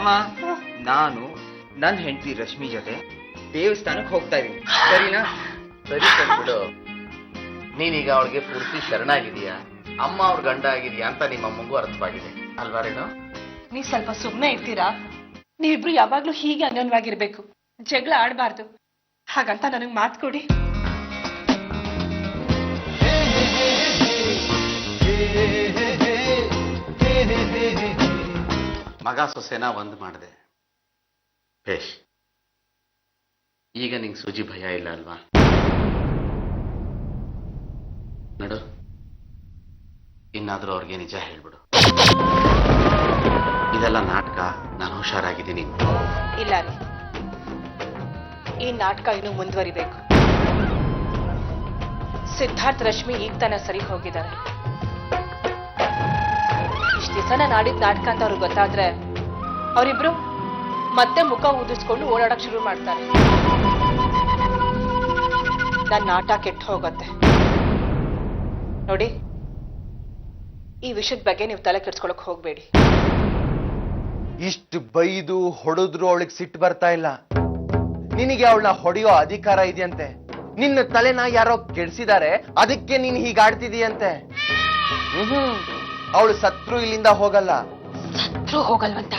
ಮಾಮ, ನಾನು ನನ್ನ ಹೆಂಡತಿ ರಶ್ಮಿ ಜೊತೆ ದೇವಸ್ಥಾನಕ್ಕೆ ಹೋಗ್ತಾ ಇದೀನಿ, ಸರಿನಾ? ಸರಿ ಬಿಡು. ನೀನೀಗ ಅವಳಿಗೆ ಪೂರ್ತಿ ಶರಣಾಗಿದೀಯಾ, ಅಮ್ಮ ಅವ್ರ ಗಂಡ ಆಗಿದೀಯಾ ಅಂತ ನಿಮ್ಮ ಅಮ್ಮಂಗೂ ಅರ್ಥವಾಗಿದೆ ಅಲ್ವಾ ರೇಣು? ನೀವ್ ಸ್ವಲ್ಪ ಸುಮ್ಮನೆ ಇರ್ತೀರಾ? ನೀವಿಬ್ರು ಯಾವಾಗ್ಲೂ ಹೀಗೆ ಅನ್ಯೋನ್ಯವಾಗಿರ್ಬೇಕು, ಜಗಳ ಆಡ್ಬಾರ್ದು. ಹಾಗಂತ ನನಗ್ ಮಾತು ಕೊಡಿ. ಮಗ ಸೊಸೆನ ಒಂದ್ ಮಾಡಿದೆ ಬೇಷ್. ಈಗ ನಿಂಗೆ ಸೂಜಿ ಭಯ ಇಲ್ಲ ಅಲ್ವಾ? ನಡು, ಇನ್ನಾದ್ರೂ ಅವ್ರಿಗೆ ನಿಜ ಹೇಳ್ಬಿಡು. ಇದೆಲ್ಲ ನಾಟಕ, ನಾನು ಹುಷಾರಾಗಿದ್ದೀನಿ. ಇಲ್ಲ ರೀ, ಈ ನಾಟಕ ಇನ್ನು ಮುಂದುವರಿಬೇಕು. ಸಿದ್ಧಾರ್ಥ್ ರಶ್ಮಿ ಈಗ ತಾನ ಸರಿ ಹೋಗಿದ್ದಾರೆ. ಇಷ್ಟ ದಿವಸ ನಾನು ಆಡಿದ ನಾಟಕ ಅಂತ ಅವ್ರಿಗೆ ಗೊತ್ತಾದ್ರೆ ಅವರಿಬ್ರು ಮತ್ತೆ ಮುಖ ಊದಿಸ್ಕೊಂಡು ಓಡಾಡಕ್ ಶುರು ಮಾಡ್ತಾರೆ. ನನ್ನ ನಾಟ ಕೆಟ್ಟು ಹೋಗುತ್ತೆ ನೋಡಿ. ಈ ವಿಷಯದ ಬಗ್ಗೆ ನೀವು ತಲೆ ಕೆಡ್ಸ್ಕೊಳಕ್ ಹೋಗ್ಬೇಡಿ. ಇಷ್ಟು ಬೈದು ಹೊಡೆದ್ರು ಅವಳಿಗೆ ಸಿಟ್ಟು ಬರ್ತಾ ಇಲ್ಲ. ನಿನಗೆ ಅವಳನ್ನ ಹೊಡೆಯೋ ಅಧಿಕಾರ ಇದೆಯಂತೆ. ನಿನ್ನ ತಲೆನ ಯಾರೋ ಕೆಡ್ಸಿದ್ದಾರೆ, ಅದಕ್ಕೆ ನೀನ್ ಹೀಗಾಡ್ತಿದೀಯಂತೆ. ಅವಳು ಸತ್ರು ಇಲ್ಲಿಂದ ಹೋಗಲ್ಲ. ಸತ್ರು ಹೋಗಲ್ವಂತ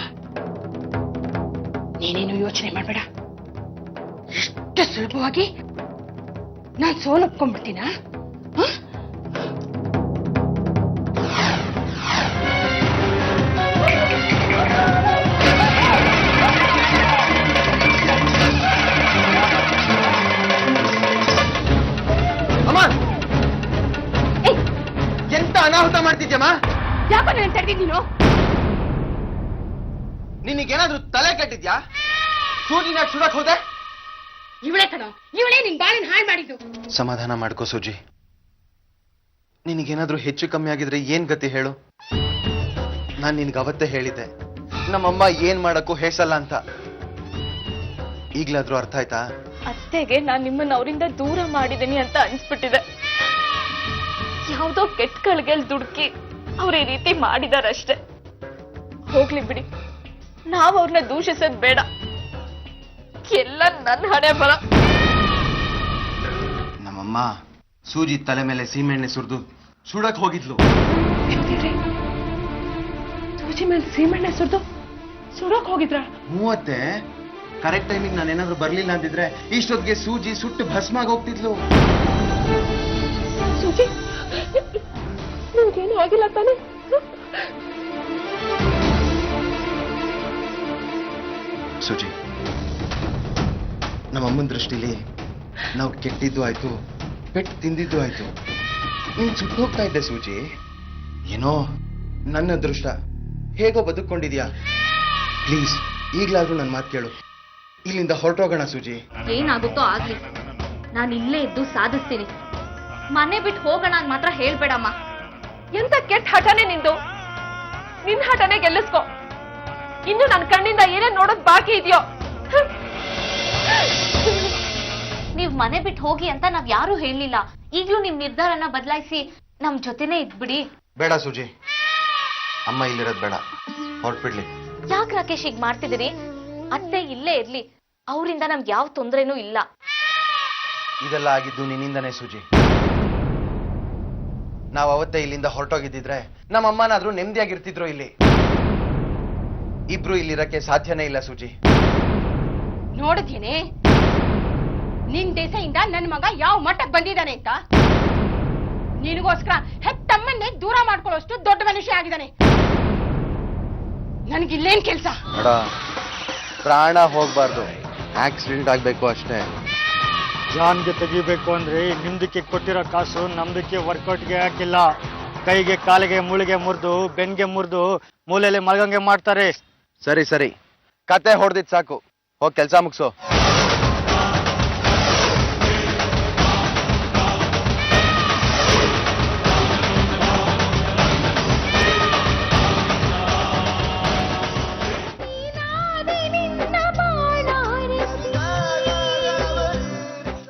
ನೀನೇನು ಯೋಚನೆ ಮಾಡ್ಬೇಡ. ಇಷ್ಟು ಸುಲಭವಾಗಿ ನಾನ್ ಸೋಲೊಪ್ಕೊಂಡ್ಬಿಡ್ತೀನ? ಎಂತ ಅನಾಹುತ ಮಾಡ್ತಿದ್ಯಮ್ಮ? ಯಾಕೋ ನಾನು ತಡೆದಿ ನೀನು? ನಿನಗೇನಾದ್ರೂ ತಲೆ ಕಟ್ಟಿದ್ಯಾ? ಸೂಜಿನ ಸುಡಕ್ ಹೋದೆ? ಇವಳೇ ಕಣೋ, ಇವಳೇ ನಿನ್ ಬಾಳಿನ ಹಾಳು ಮಾಡಿದ್ದು. ಸಮಾಧಾನ ಮಾಡ್ಕೋ ಸೂಜಿ. ನಿನಗೇನಾದ್ರೂ ಹೆಚ್ಚು ಕಮ್ಮಿ ಆಗಿದ್ರೆ ಏನ್ ಗತಿ ಹೇಳು? ನಾನ್ ನಿನ್ಗೆ ಅವತ್ತೇ ಹೇಳಿದ್ದೆ, ನಮ್ಮಮ್ಮ ಏನ್ ಮಾಡಕ್ಕೂ ಹೇಸಲ್ಲ ಅಂತ. ಈಗ್ಲಾದ್ರೂ ಅರ್ಥ ಆಯ್ತಾ? ಅತ್ತೆಗೆ ನಾನ್ ನಿಮ್ಮನ್ನ ಅವರಿಂದ ದೂರ ಮಾಡಿದ್ದೀನಿ ಅಂತ ಅನ್ಸ್ಬಿಟ್ಟಿದೆ. ಯಾವ್ದೋ ಕೆಟ್ಟ ಕಳ್ಗೆಲ್ ದುಡುಕಿ ಅವ್ರ ಈ ರೀತಿ ಮಾಡಿದಾರಷ್ಟೆ. ಹೋಗ್ಲಿ ಬಿಡಿ, ನಾವ್ ಅವ್ರನ್ನ ದೂಷಿಸೋದ್ ಬೇಡ. ಎಲ್ಲ ನನ್ನ ಹಣೆ ಬರ. ನಮ್ಮಮ್ಮ ಸೂಜಿ ತಲೆ ಮೇಲೆ ಸೀಮೆಣ್ಣೆ ಸುರಿದು ಸುಡಕ್ ಹೋಗಿದ್ಲು. ಸೂಜಿ ಮೇಲೆ ಸೀಮೆಣ್ಣೆ ಸುರಿದು ಸುಡಕ್ ಹೋಗಿದ್ರ? ಮೂವತ್ತೆ ಕರೆಕ್ಟ್ ಟೈಮಿಗೆ ನಾನೇನಾದ್ರೂ ಬರ್ಲಿಲ್ಲ ಅಂದಿದ್ರೆ ಇಷ್ಟೊತ್ತಿಗೆ ಸೂಜಿ ಸುಟ್ಟು ಭಸ್ಮಾಗಿ ಹೋಗ್ತಿದ್ಲು. ಸೂಜಿ ನಿಮ್ಗೇನು ಆಗಿಲ್ಲ ತಾನೆ? ಸೂಜಿ, ನಮ್ಮಮ್ಮನ ದೃಷ್ಟಿಲಿ ನಾವು ಕೆಟ್ಟಿದ್ದು ಆಯ್ತು, ಪೆಟ್ಟು ತಿಂದಿದ್ದು ಆಯ್ತು. ನೀನ್ ಸುಟ್ಟು ಹೋಗ್ತಾ ಇದ್ದೆ ಸೂಜಿ. ಏನೋ ನನ್ನ ಅದೃಷ್ಟ, ಹೇಗೋ ಬದುಕೊಂಡಿದ್ಯಾ. ಪ್ಲೀಸ್ ಈಗ್ಲಾದ್ರೂ ನನ್ನ ಮಾತು ಕೇಳು, ಇಲ್ಲಿಂದ ಹೊರಟೋಗೋಣ ಸೂಜಿ. ಏನಾಗುತ್ತೋ ಆಗ್ಲಿ, ನಾನು ಇಲ್ಲೇ ಇದ್ದು ಸಾಧಿಸ್ತೀನಿ. ಮನೆ ಬಿಟ್ಟು ಹೋಗೋಣ ಅಂತ ಮಾತ್ರ ಹೇಳ್ಬೇಡಮ್ಮ. ಎಂತ ಕೆಟ್ಟ ಹಠನೇ ನಿಂದು. ನಿನ್ ಹಠನೇ ಗೆಲ್ಲಿಸ್ಕೊ. ಇನ್ನು ನನ್ನ ಕಣ್ಣಿಂದ ಏನೇನ್ ನೋಡೋದ್ ಬಾಕಿ ಇದೆಯೋ. ನೀವ್ ಮನೆ ಬಿಟ್ಟು ಹೋಗಿ ಅಂತ ನಾವ್ ಯಾರು ಹೇಳಿಲ್ಲ. ಈಗ್ಲೂ ನಿಮ್ ನಿರ್ಧಾರನ ಬದಲಾಯಿಸಿ ನಮ್ ಜೊತೆನೆ ಇದ್ಬಿಡಿ. ಬೇಡ ಸೂಜಿ, ಅಮ್ಮ ಇಲ್ಲಿರೋದ್ ಬೇಡ, ಹೊರಟ್ಬಿಡ್ಲಿ. ಯಾಕೆ ರಾಕೇಶ್ ಹೀಗ್ ಮಾಡ್ತಿದ್ದೀರಿ? ಅತ್ತೆ ಇಲ್ಲೇ ಇರ್ಲಿ, ಅವರಿಂದ ನಮ್ಗೆ ಯಾವ ತೊಂದ್ರೆನೂ ಇಲ್ಲ. ಇದೆಲ್ಲ ಆಗಿದ್ದು ನಿನ್ನಿಂದನೇ ಸೂಜಿ. ನಾವ್ ಅವತ್ತೇ ಇಲ್ಲಿಂದ ಹೊರಟೋಗಿದ್ದಿದ್ರೆ ನಮ್ಮಮ್ಮನಾದ್ರೂ ನೆಮ್ಮದಿಯಾಗಿರ್ತಿದ್ರು. ಇಲ್ಲಿ ಇಬ್ರು ಇಲ್ಲಿರಕ್ಕೆ ಸಾಧ್ಯನೇ ಇಲ್ಲ ಸೂಜಿ. ನೋಡಿದ್ಯೇನೆ ನಿನ್ ದೇಶದಿಂದ ನನ್ನ ಮಗ ಯಾವ ಮಟ್ಟಕ್ಕೆ ಬಂದಿದ್ದಾನೆ ಅಂತ? ನಿನಗೋಸ್ಕರ ಹೆತ್ತಮ್ಮನ್ನೇ ದೂರ ಮಾಡ್ಕೊಳ್ಳೋಷ್ಟು ದೊಡ್ಡ ಮನುಷ್ಯ ಆಗಿದ್ದಾನೆ. ನನ್ಗಿಲ್ಲೇನ್ ಕೆಲ್ಸ? ನೋಡ, ಪ್ರಾಣ ಹೋಗ್ಬಾರ್ದು, ಆಕ್ಸಿಡೆಂಟ್ ಆಗ್ಬೇಕು ಅಷ್ಟೇ. ಜಾನ್ಗೆ ತೆಗಿಬೇಕು ಅಂದ್ರೆ ನಿಮ್ದಕ್ಕೆ ಕೊಟ್ಟಿರೋ ಕಾಸು ನಮ್ದಕ್ಕೆ ವರ್ಕೌಟ್ಗೆ ಹಾಕಿಲ್ಲ. ಕೈಗೆ ಕಾಲಿಗೆ ಮುಳಿಗೆ ಮುರಿದು ಬೆನ್ಗೆ ಮುರಿದು ಮೂಲೆಯಲ್ಲಿ ಮಲ್ಗಂಗೆ ಮಾಡ್ತಾರೆ. ಸರಿ ಸರಿ, ಕತೆ ಹೊಡೆದಿದ್ ಸಾಕು, ಹೋಗ್ ಕೆಲ್ಸ ಮುಗ್ಸು.